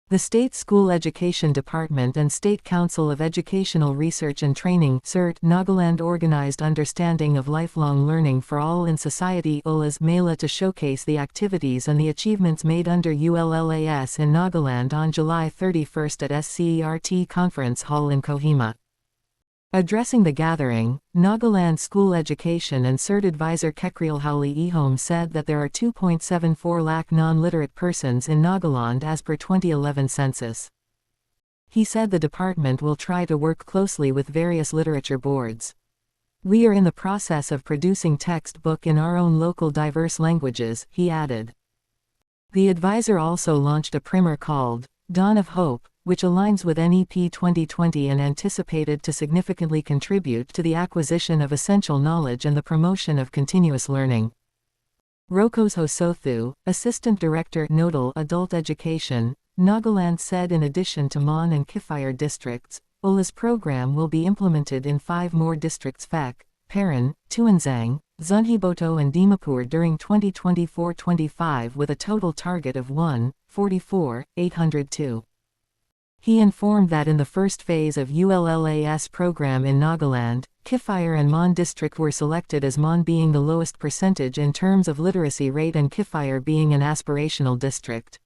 The State School Education Department and State Council of Educational Research and Training (SCERT) Nagaland organized Understanding of Lifelong Learning for All in Society ULLAS MELA to showcase the activities and the achievements made under ULLAS in Nagaland on July 31 at SCERT Conference Hall in Kohima. Addressing the gathering, Nagaland School Education and SCERT advisor Yhome said that there are 2.74 lakh non-literate persons in Nagaland as per 2011 census. He said the department will try to work closely with various literature boards. We are in the process of producing textbook in our own local diverse languages, he added. The advisor also launched a primer called Dawn of Hope, which aligns with NEP 2020 and anticipated to significantly contribute to the acquisition of essential knowledge and the promotion of continuous learning. Rokos Hosothu, Assistant Director Nodal Adult Education, Nagaland said in addition to Mon and Kifire districts, ULLAS program will be implemented in 5 more districts Phek, Paran, Tuanzang, Zunheboto and Dimapur during 2024-25 with a total target of 144,802. He informed that in the first phase of ULLAS program in Nagaland, Kifire and Mon district were selected as Mon being the lowest percentage in terms of literacy rate and Kifire being an aspirational district.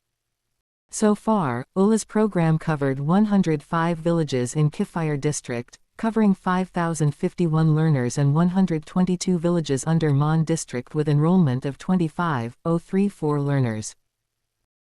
So far, ULLAS program covered 105 villages in Kifire district, covering 5,051 learners and 122 villages under Mon district with enrollment of 25,034 learners.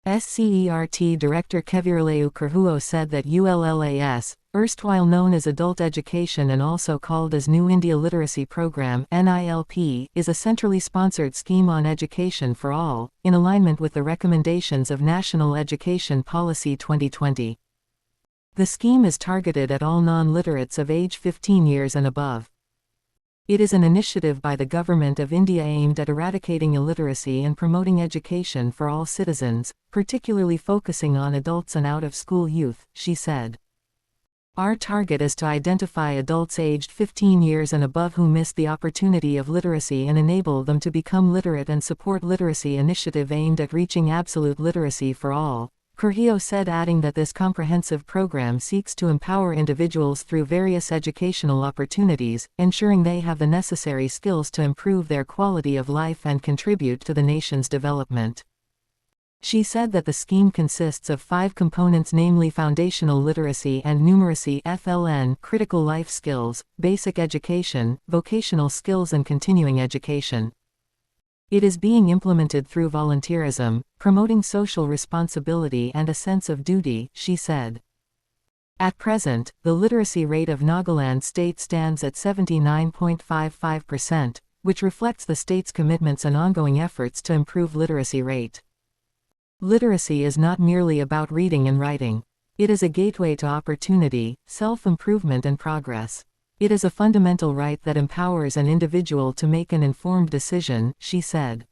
SCERT Director Kevirleu Kurhuo said that ULLAS, erstwhile known as Adult Education and also called as New India Literacy Program (NILP), is a centrally sponsored scheme on education for all, in alignment with the recommendations of National Education Policy 2020. The scheme is targeted at all non-literates of age 15 years and above. It is an initiative by the Government of India aimed at eradicating illiteracy and promoting education for all citizens, particularly focusing on adults and out-of-school youth, she said. Our target is to identify adults aged 15 years and above who missed the opportunity of literacy and enable them to become literate and support literacy initiative aimed at reaching absolute literacy for all. Kurhuo said, adding that this comprehensive program seeks to empower individuals through various educational opportunities, ensuring they have the necessary skills to improve their quality of life and contribute to the nation's development. She said that the scheme consists of 5 components, namely foundational literacy and numeracy (FLN), critical life skills, basic education, vocational skills and continuing education. It is being implemented through volunteerism, promoting social responsibility and a sense of duty, she said. At present, the literacy rate of Nagaland state stands at 79.55%, which reflects the state's commitments and ongoing efforts to improve literacy rate. Literacy is not merely about reading and writing. It is a gateway to opportunity, self-improvement and progress. It is a fundamental right that empowers an individual to make an informed decision, she said.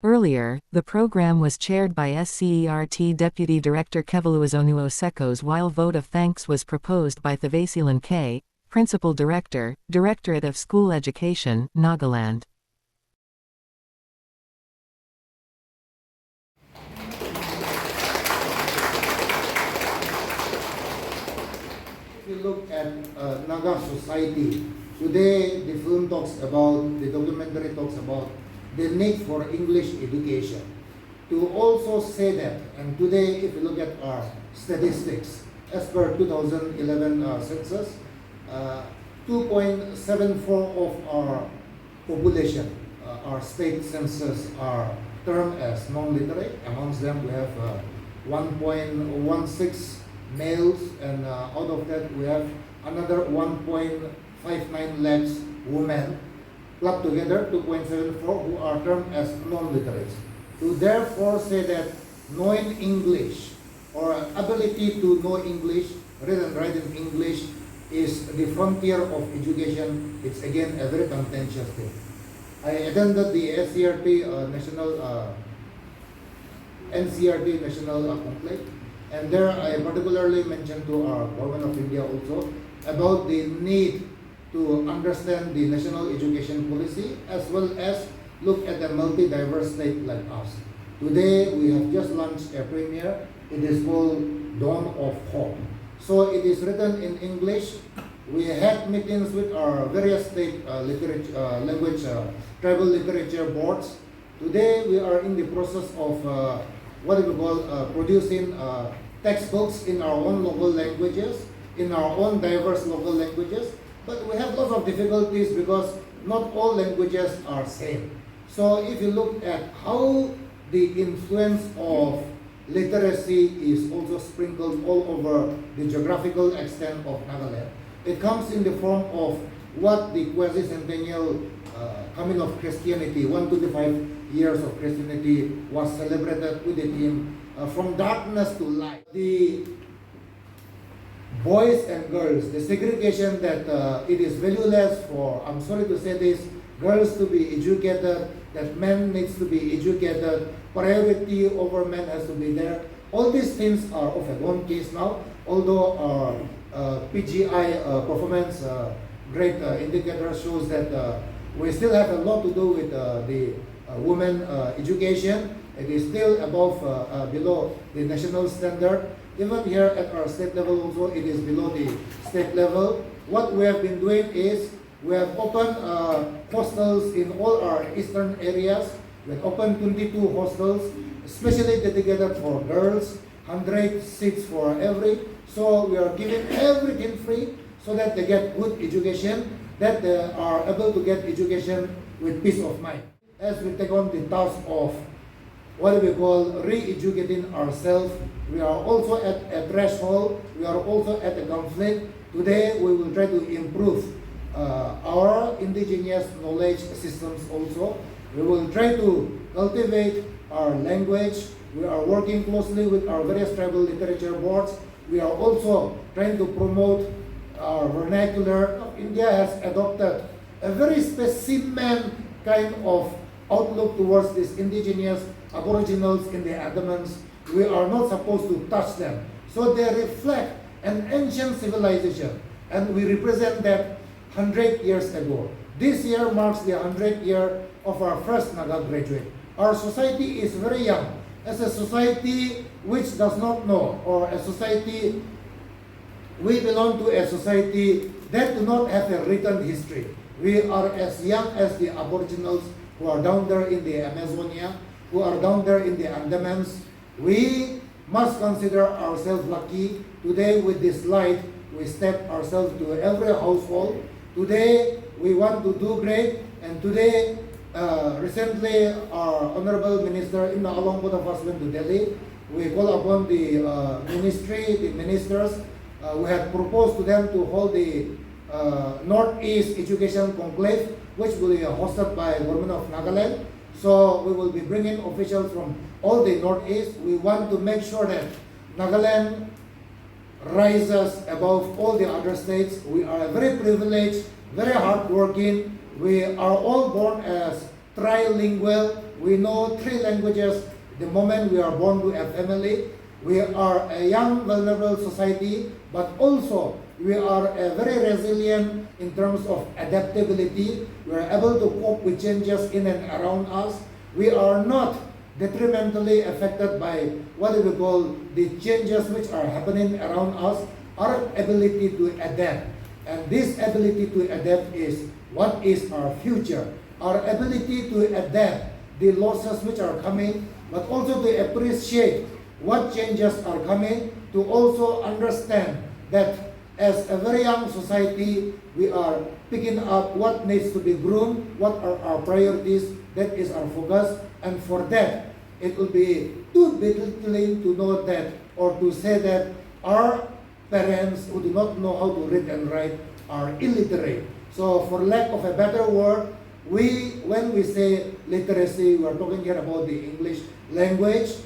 Earlier, the program was chaired by SCERT Deputy Director Kevaluazonu Oseko's, while vote of thanks was proposed by Thevasilan K., Principal Director, Directorate of School Education, Nagaland. If you look at Naga society, today the film talks about, the documentary talks about the need for English education. To also say that, and today if you look at our statistics, as per 2011 census, 2.74 of our population, our state census, are termed as non-literate. Amongst them we have 1.16 males, and out of that we have another 1.59 lakhs women, clubbed together 2.74 who are termed as non-literates. To therefore say that knowing English or ability to know English, read and write in English, is the frontier of education, it's again a very contentious thing. I attended the SCERT NCERT National Conclave, and there I particularly mentioned to our Government of India also about the need to understand the national education policy as well as look at a multi-diverse state like us. Today we have just launched a premiere It is called Dawn of Hope. So it is written in English. We had meetings with our various state tribal literature boards. Today we are in the process of what we call producing textbooks in our own local languages, in our own diverse local languages. But we have lots of difficulties because not all languages are same. So if you look at how the influence of literacy is also sprinkled all over the geographical extent of Nagaland, it comes in the form of what the quasi-centennial coming of Christianity, 125 years of Christianity, was celebrated with the theme from darkness to light. The boys and girls, the segregation that it is valueless for, I'm sorry to say this, girls to be educated, that men needs to be educated, priority over men has to be there. All these things are of a gone case now, although our PGI performance grade indicator shows that we still have a lot to do with the women education. It is still above, below the national standard. Even here at our state level also, it is below the state level. What we have been doing is, we have opened hostels in all our eastern areas. We have opened 22 hostels, especially dedicated for girls, 100 seats for every. So we are giving everything free so that they get good education, that they are able to get education with peace of mind. As we take on the task of what we call re-educating ourselves, we are also at a threshold, we are also at a conflict. Today we will try to improve our indigenous knowledge systems also. We will try to cultivate our language. We are working closely with our various tribal literature boards. We are also trying to promote our vernacular. India has adopted a very specimen kind of outlook towards these indigenous aboriginals in the Andamans. We are not supposed to touch them. So they reflect an ancient civilization, and we represent that 100 years ago. This year marks the 100th year of our first Naga graduate. Our society is very young. As a society which does not know, or a society, we belong to a society that do not have a written history. We are as young as the Aboriginals who are down there in the Amazonia, who are down there in the Andamans. We must consider ourselves lucky. Today with this light, we step ourselves to every household. Today we want to do great, and today recently our Honorable Minister in Nagaland put of us went to Delhi. We call upon the ministry, the ministers. We had proposed to them to hold the Northeast Education Conclave, which will be hosted by Government of Nagaland. So we will be bringing officials from all the Northeast. We want to make sure that Nagaland rises above all the other states. We are very privileged, very hardworking. We are all born as trilingual. We know 3 languages the moment we are born to a family. We are a young, vulnerable society, but also we are a very resilient in terms of adaptability. We are able to cope with changes in and around us. We are not detrimentally affected by what we call the changes which are happening around us. Our ability to adapt, and this ability to adapt is what is our future. Our ability to adapt the losses which are coming, but also to appreciate what changes are coming, to also understand that as a very young society, we are picking up what needs to be groomed, what are our priorities, that is our focus, and for that, it will be too belittling to know that, or to say that our parents who do not know how to read and write are illiterate. So for lack of a better word, when we say literacy, we are talking here about the English language.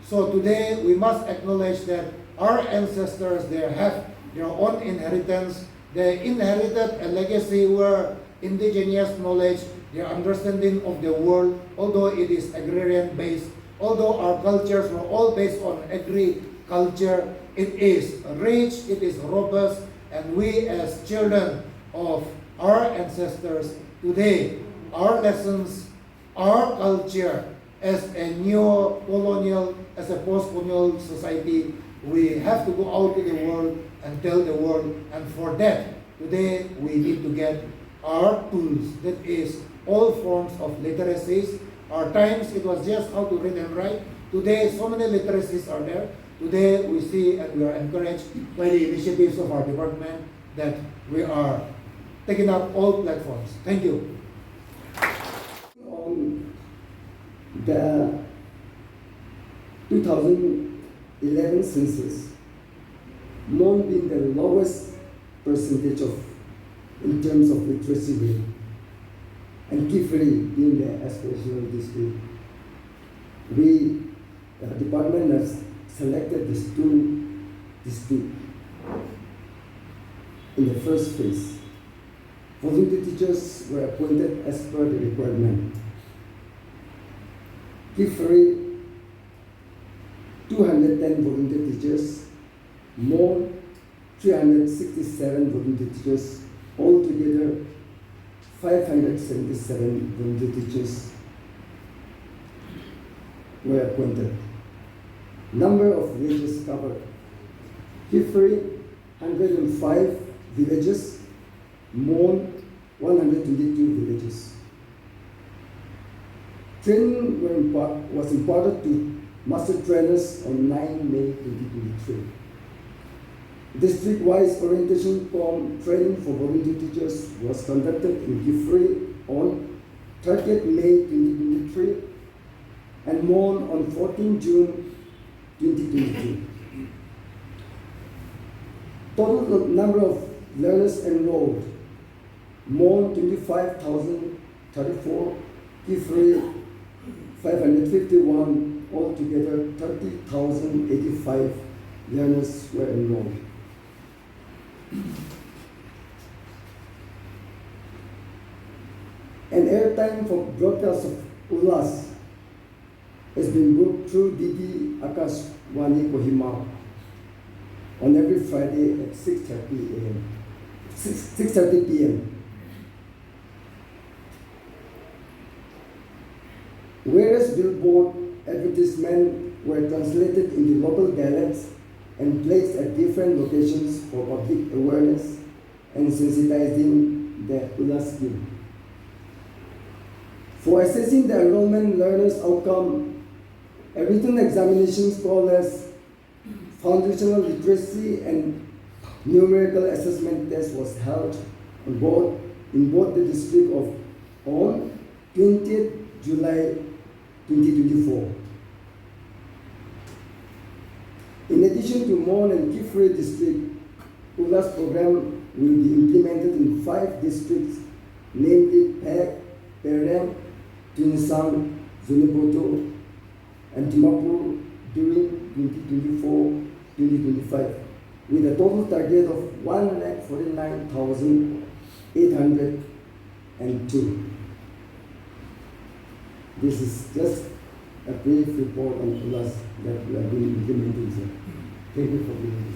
So today we must acknowledge that our ancestors, they have their own inheritance. They inherited a legacy where indigenous knowledge, their understanding of the world, although it is agrarian based, although our cultures were all based on agriculture, it is rich, it is robust, and we as children of our ancestors, today, our lessons, our culture, as a neo-colonial, as a post-colonial society, we have to go out to the world and tell the world, and for that, today we need to get our tools, that is, all forms of literacies. Our times, it was just how to read and write. Today, so many literacies are there. Today, we see and we are encouraged by the initiatives of our department that we are taking up all platforms. Thank you. On the 2011 census, Mon being the lowest percentage in terms of literacy rate, and Kifri being the aspirational district, we, the department, has selected these two districts in the first phase. Volunteer teachers were appointed as per the requirement. Kifri, 210 volunteer teachers, more 367 volunteer teachers, altogether 577 volunteer teachers were appointed. Number of villages covered: Kifri, 105 villages, Mon, 122 villages. Training was imparted to master trainers on 9 May 2023. District-wise orientation training for volunteer teachers was conducted in Kifri on 30th May 2023 and Mon on 14 June 2022. Total number of learners enrolled: Mon 25,034, Kifri 551, altogether 30,085 learners were enrolled. An airtime for broadcast of ULLAS has been booked through DD Akashwani Kohima on every Friday at 6:30 p.m. Various billboard advertisements were translated into local dialects and placed at different locations for public awareness and sensitizing the ULLAS scheme. For assessing the enrollment learners' outcome, a written examinations called as foundational literacy and numerical assessment test was held in both the district on 20th July 2024. In addition to Mon and Kifri district, ULLAS program will be implemented in 5 districts, namely Pek, Perem, Tunsang, Zuniboto, and Timapur during 2024-2025, with a total target of 149,802. This is just a brief report on ULLAS that we have been implementing, sir. Thank you for being here.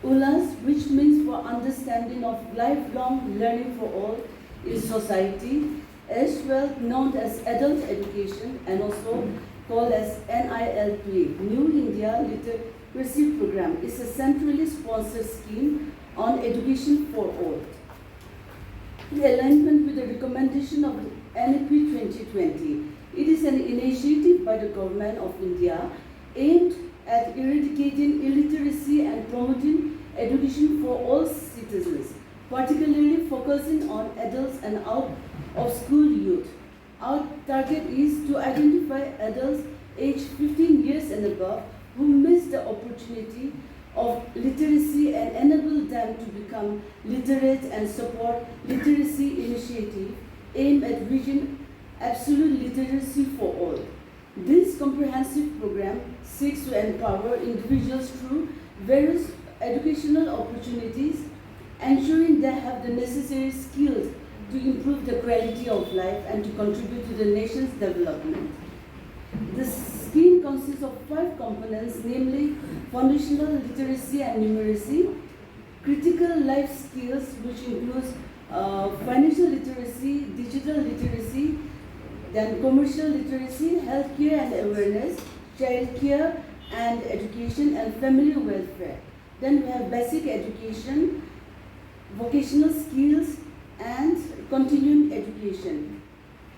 ULLAS, which means for understanding of lifelong learning for all in society, as well known as adult education and also called as NILP, New India Literacy Program, is a centrally sponsored scheme on education for all. In alignment with the recommendation of NEP 2020, it is an initiative by the Government of India aimed at eradicating illiteracy and promoting education for all citizens, particularly focusing on adults and out-of-school youth. Our target is to identify adults aged 15 years and above who miss the opportunity of literacy and enable them to become literate and support literacy initiative aimed at reaching absolute literacy for all. This comprehensive program seeks to empower individuals through various educational opportunities, ensuring they have the necessary skills to improve the quality of life and to contribute to the nation's development. The scheme consists of 5 components, namely foundational literacy and numeracy, critical life skills, which includes financial literacy, digital literacy, then commercial literacy, healthcare and awareness, childcare and education, and family welfare. Then we have basic education, vocational skills, and continuing education.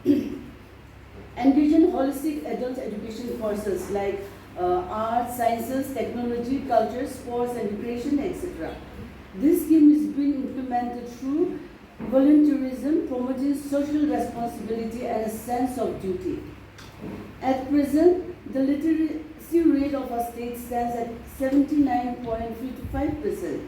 Engage in holistic adult education courses like arts, sciences, technology, culture, sports, and recreation, etc. This scheme is being implemented through volunteerism, promoting social responsibility and a sense of duty. At present, the literacy rate of our state stands at 79.55%.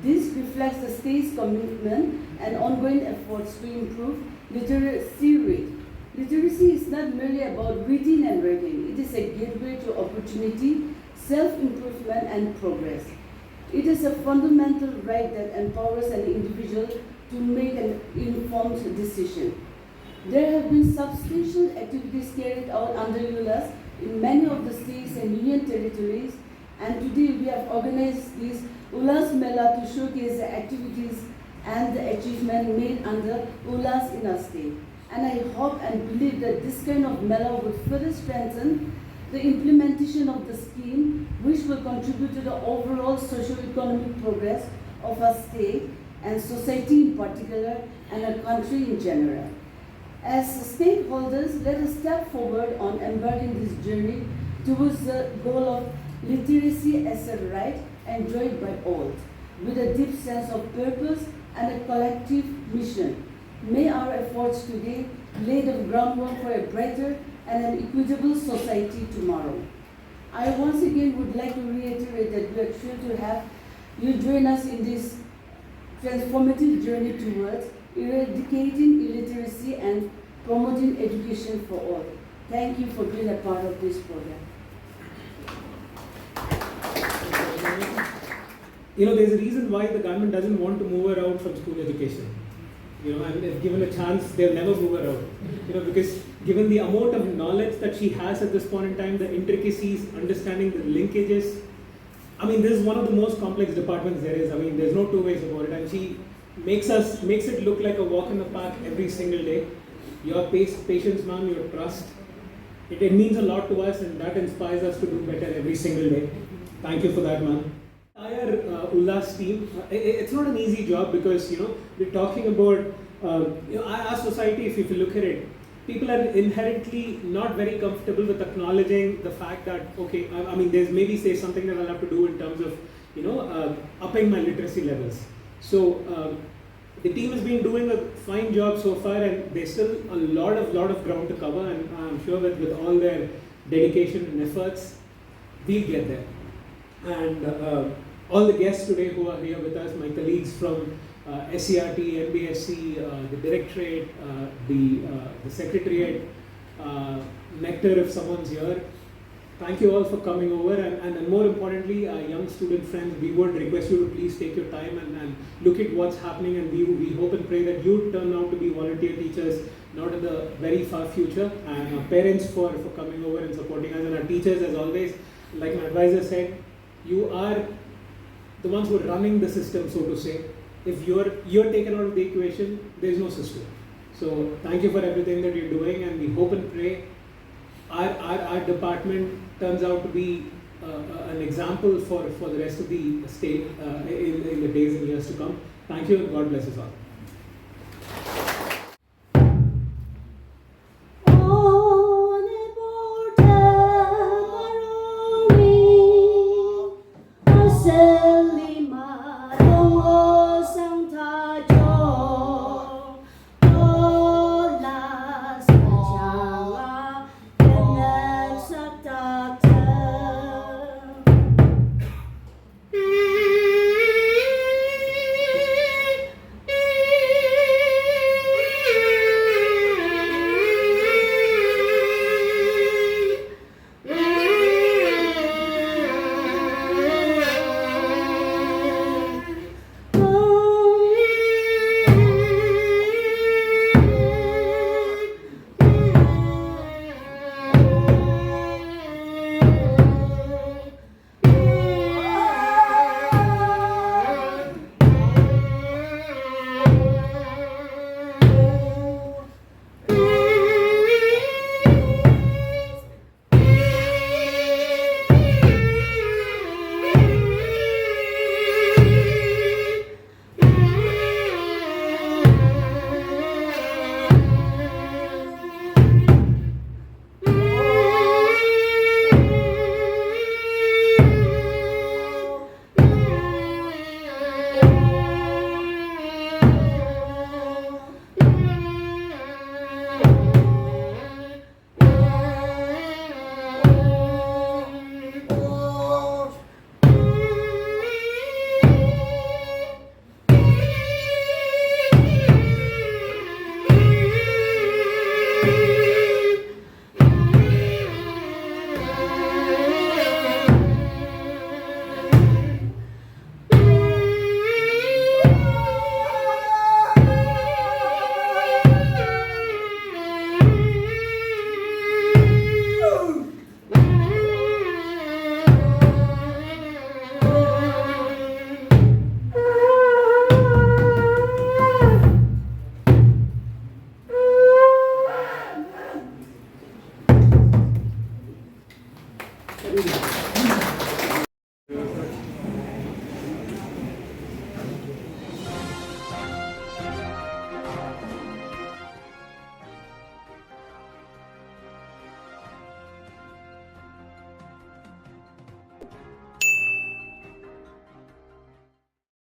This reflects the state's commitment and ongoing efforts to improve literacy rate. Literacy is not merely about reading and writing. It is a gateway to opportunity, self-improvement, and progress. It is a fundamental right that empowers an individual to make an informed decision. There have been substantial activities carried out under ULLAS in many of the states and union territories, and today we have organized this ULLAS MELA to showcase the activities and the achievement made under ULLAS in our state. And I hope and believe that this kind of MELA would further strengthen the implementation of the scheme, which will contribute to the overall socio-economic progress of our state and society in particular, and our country in general. As stakeholders, let us step forward on embarking this journey towards the goal of literacy as a right enjoyed by all, with a deep sense of purpose and a collective mission. May our efforts today lay the groundwork for a brighter and an equitable society tomorrow. I once again would like to reiterate that we are thrilled to have you join us in this transformative journey towards eradicating illiteracy and promoting education for all. Thank you for being a part of this program. There's a reason why the government doesn't want to move her out from school education. And if given a chance, they'll never move her out. Because given the amount of knowledge that she has at this point in time, the intricacies, understanding the linkages, this is one of the most complex departments there is. There's no two ways about it. And she makes it look like a walk in the park every single day. Your patience, ma'am, your trust. It means a lot to us, and that inspires us to do better every single day. Thank you for that, ma'am. Entire ULLAS team, it's not an easy job because, we're talking about, our society, if you look at it, people are inherently not very comfortable with acknowledging the fact that, okay, there's maybe say something that I'll have to do in terms of, upping my literacy levels. So, the team has been doing a fine job so far, and there's still a lot of ground to cover, and I'm sure that with all their dedication and efforts, we'll get there. And all the guests today who are here with us, my colleagues from SCERT, NBSC, the Directorate, the Secretariat, Nectar if someone's here. Thank you all for coming over, and more importantly, young student friends, we would request you to please take your time and look at what's happening, and we hope and pray that you turn out to be volunteer teachers, not in the very far future, and our parents for coming over and supporting us, and our teachers as always, like my advisor said, you are the ones who are running the system, so to say. If you're taken out of the equation, there's no system. So thank you for everything that you're doing, and we hope and pray our department turns out to be an example for the rest of the state in the days and years to come. Thank you, and God bless us all.